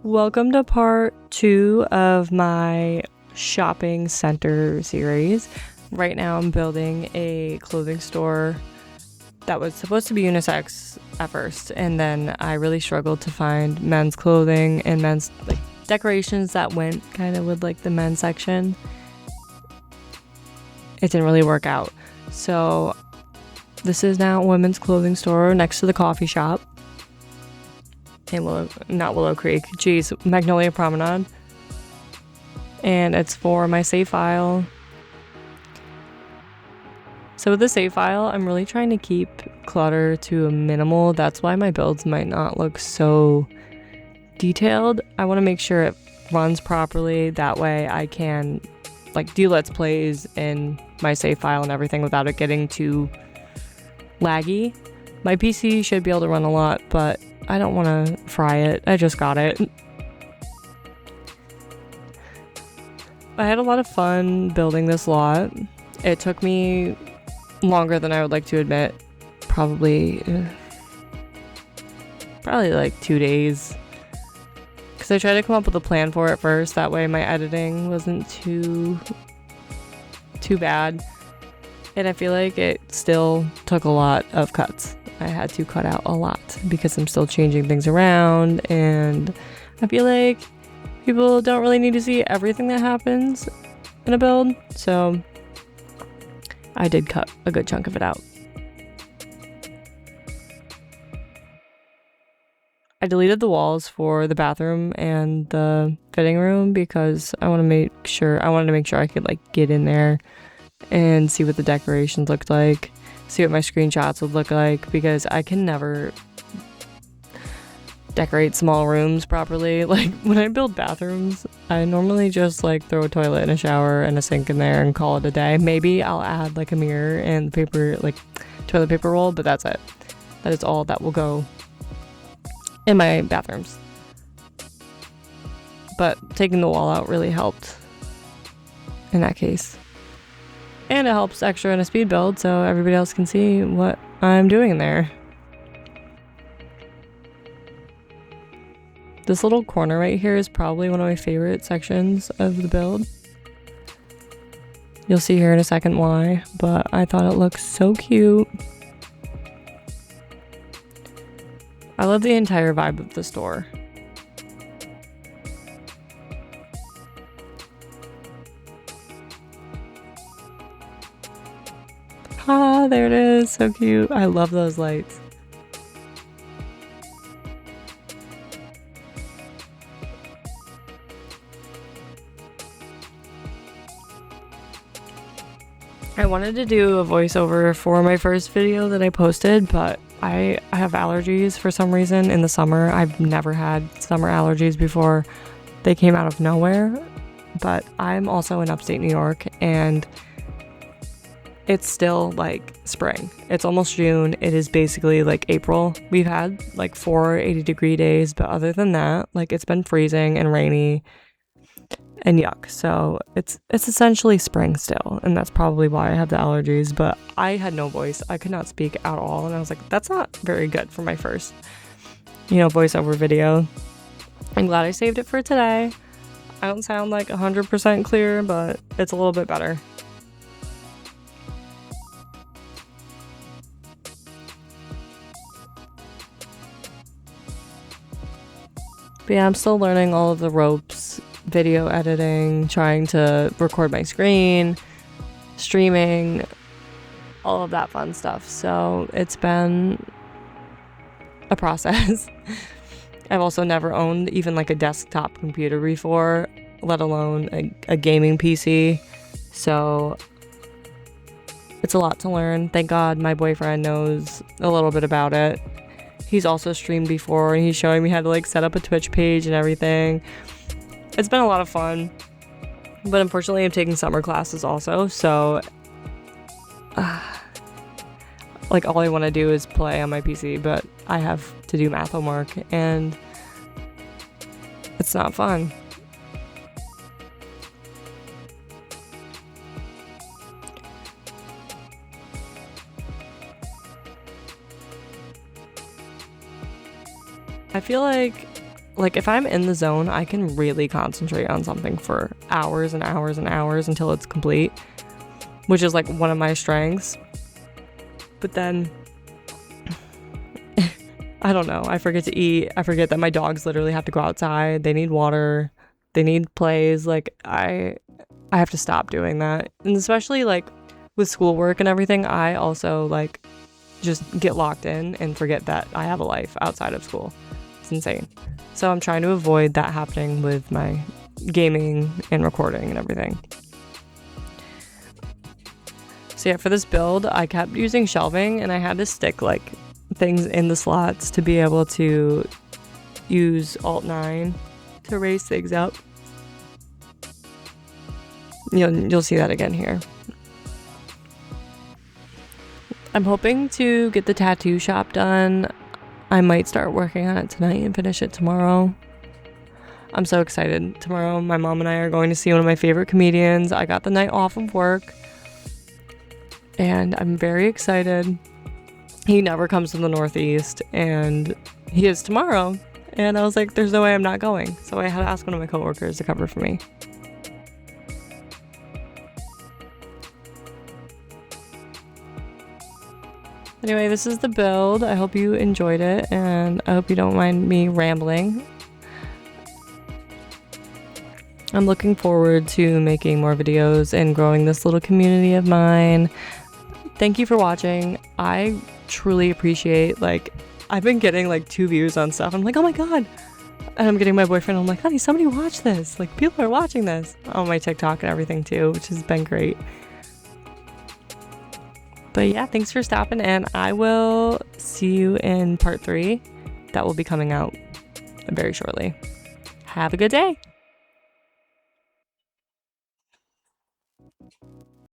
Welcome to part 2 of my shopping center series. Right now I'm building a clothing store that was supposed to be unisex at first, and then I really struggled to find men's clothing and men's decorations that went kind of with the men's section. It didn't really work out. So this is now a women's clothing store next to the coffee shop. In Willow Creek, Magnolia Promenade. And it's for my save file. So with the save file, I'm really trying to keep clutter to a minimal. That's why my builds might not look so detailed. I want to make sure it runs properly. That way I can do Let's Plays in my save file and everything without it getting too laggy. My PC should be able to run a lot, but I don't want to fry it. I just got it. I had a lot of fun building this lot. It took me longer than I would like to admit. Probably 2 days. Because I tried to come up with a plan for it first. That way my editing wasn't too bad. And I feel like it still took a lot of cuts. I had to cut out a lot because I'm still changing things around, and I feel like people don't really need to see everything that happens in a build, so I did cut a good chunk of it out. I deleted the walls for the bathroom and the fitting room because I wanted to make sure I could get in there and see what the decorations looked like. See what my screenshots would look like, because I can never decorate small rooms properly. When I build bathrooms, I normally just throw a toilet and a shower and a sink in there and call it a day. Maybe I'll add a mirror and paper, toilet paper roll, but that's it. That is all that will go in my bathrooms. But taking the wall out really helped in that case. And it helps extra in a speed build so everybody else can see what I'm doing in there. This little corner right here is probably one of my favorite sections of the build. You'll see here in a second why, but I thought it looked so cute. I love the entire vibe of the store. Ah, there it is. So cute. I love those lights. I wanted to do a voiceover for my first video that I posted, but I have allergies for some reason in the summer. I've never had summer allergies before. They came out of nowhere, but I'm also in upstate New York, and it's still spring. It's almost June. It is basically April. We've had 4 80-degree days, but other than that, it's been freezing and rainy and yuck. So it's essentially spring still, and that's probably why I have the allergies. But I had no voice. I could not speak at all, and I was that's not very good for my first, voiceover video. I'm glad I saved it for today. I don't sound 100% clear, but it's a little bit better. But yeah, I'm still learning all of the ropes, video editing, trying to record my screen, streaming, all of that fun stuff. So it's been a process. I've also never owned even a desktop computer before, let alone a gaming PC. So it's a lot to learn. Thank God my boyfriend knows a little bit about it. He's also streamed before, and he's showing me how to set up a Twitch page and everything. It's been a lot of fun, but unfortunately I'm taking summer classes also, so all I want to do is play on my PC, but I have to do math homework, and it's not fun. I feel like like if I'm in the zone, I can really concentrate on something for hours and hours and hours until it's complete, which is like one of my strengths. But then I don't know, I forget to eat. I forget that my dogs literally have to go outside. They need water. They need plays. Like I have to stop doing that. And especially like with schoolwork and everything, I also like just get locked in and forget that I have a life outside of school. It's insane. So I'm trying to avoid that happening with my gaming and recording and everything. So yeah, for this build, I kept using shelving and I had to stick like things in the slots to be able to use Alt-9 to raise things up. You'll see that again here. I'm hoping to get the tattoo shop done. I might start working on it tonight and finish it tomorrow. I'm so excited. Tomorrow, my mom and I are going to see one of my favorite comedians. I got the night off of work, and I'm very excited. He never comes from the Northeast, and he is tomorrow. And I was like, there's no way I'm not going. So I had to ask one of my coworkers to cover for me. Anyway, this is the build. I hope you enjoyed it, and I hope you don't mind me rambling. I'm looking forward to making more videos and growing this little community of mine. Thank you for watching. I truly appreciate, like, I've been getting like 2 views on stuff. I'm like, oh my god. And I'm getting my boyfriend, I'm like, honey, somebody watch this. Like, people are watching this on my TikTok and everything too, which has been great. But yeah, thanks for stopping, and I will see you in part 3. That will be coming out very shortly. Have a good day.